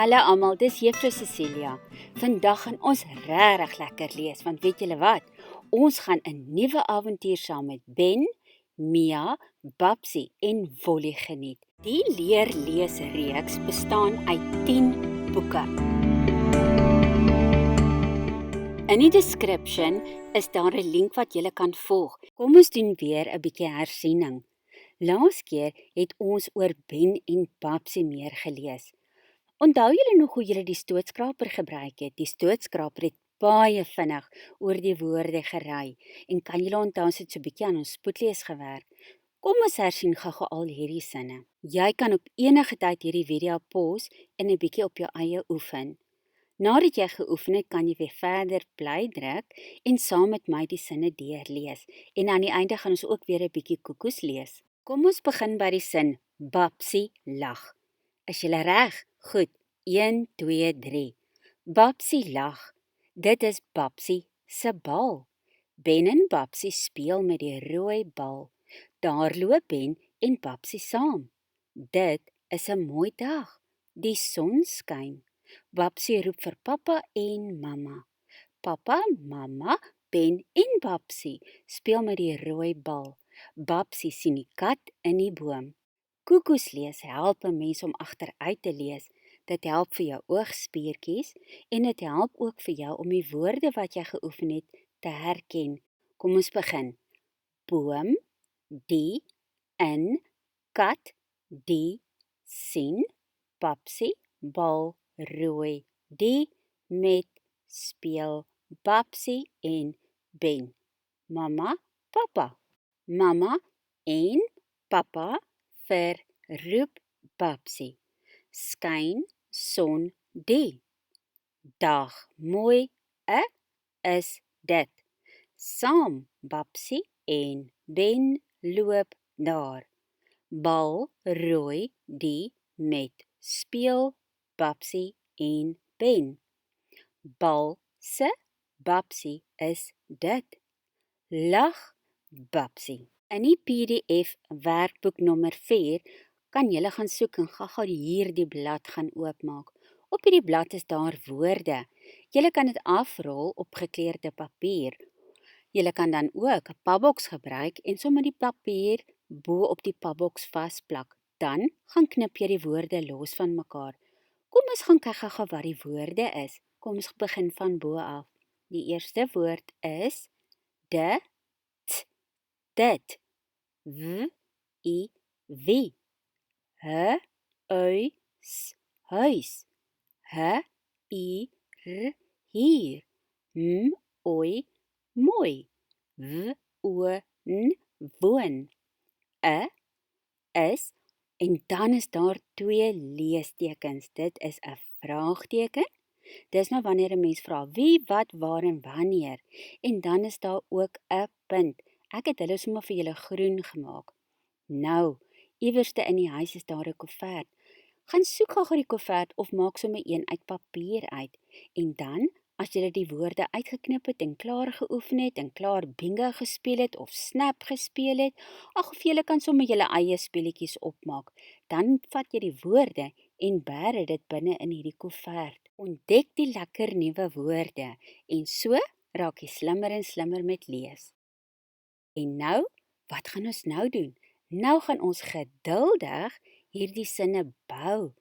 Hallo almal, dis Juffrou Cecilia. Vandag gaan ons regtig lekker lees, want weet julle wat? Ons gaan 'n nuwe avontuur saam met Ben, Mia, Babsie en Wolly geniet. Die leerleesreeks bestaan uit 10 boeke. In die description is daar 'n link wat julle kan volg. Kom ons doen weer 'n bietjie hersiening. Laas keer het ons oor Ben en Babsie meer gelees. Onthou julle nog hoe julle die stootskraper gebruik het? Die stootskraper het baie vinnig oor die woorde gery en kan julle onthou ons het so 'n bietjie aan ons spoedlees gewerk. Kom ons hersien gou-gou al hierdie sinne. Jy kan op enige tyd hierdie video pause en 'n bietjie op jou eie oefen. Nadat jy geoefen het, kan jy weer verder bly druk en saam met my die sinne deurlees. En aan die einde gaan ons ook weer 'n bietjie koekoes lees. Kom ons begin by die sin Babsie lag. Is julle reg? Goed. 1, 2, 3. Babsie lag. Dit is Babsie se bal. Ben en Babsie speel met die rooi bal. Daar loop Ben en Babsie saam. Dit is 'n mooi dag. Die son skyn. Babsie roep vir pappa en mamma. Pappa, mamma, Ben en Babsie speel met die rooi bal. Babsie sien die kat in die boom. Koekoes lees help 'n mens om agteruit te lees. Dit help vir jou oogspiertjies en dit help ook vir jou om die woorde wat jy geoefen het te herken. Kom ons begin. Boom, die, in, kat, die, sien, Babsie, bal, rooi, die, met, speel, Babsie en Ben. Mamma, pappa. Mamma en pappa verroep Babsie. Skyn son die. Dag mooi is dit. Saam Babsie en Ben loop daar. Bal rooi die met speel Babsie en Ben. Bal se Babsie is dit. Lag Babsie. In die PDF werkboek nommer 4 kan julle gaan soek en gou-gou hierdie blad gaan oopmaak. Op hierdie blad is daar woorde. Julle kan dit afrol op gekleurde papier. Julle kan dan ook 'n papboks gebruik en sommer die papier bo op die papboks vasplak. Dan gaan knip jy die woorde los van mekaar. Kom ons gaan kyk gou-gou wat die woorde is. Kom ons begin van bo af. Die eerste woord is dit. W, I, wie. H, ui, s, huis. H, I, r, hier. M, ooi, mooi. W, o, n, woon. Is, en dan is daar 2 leestekens. Dit is 'n vraagteken. Dis nou wanneer 'n mens vra wie, wat, waar en wanneer. En dan is daar ook 'n punt. Ek het hulle sommer vir julle groen gemaak. Nou, iewerste in die huis is daar 'n koevert. Gaan soek gou die koevert of maak sommer een uit papier uit. En dan, as jy die woorde uitgeknip het en klaar geoefen het en klaar bingo gespeel het of snap gespeel het, ag of jy kan sommer julle eie speletjies opmaak, dan vat jy die woorde en bære dit binne in hierdie koevert. Ontdek die lekker nuwe woorde en so raak jy slimmer en slimmer met lees. En nou, wat gaan ons nou doen? Nou gaan ons geduldig hierdie sinne bou.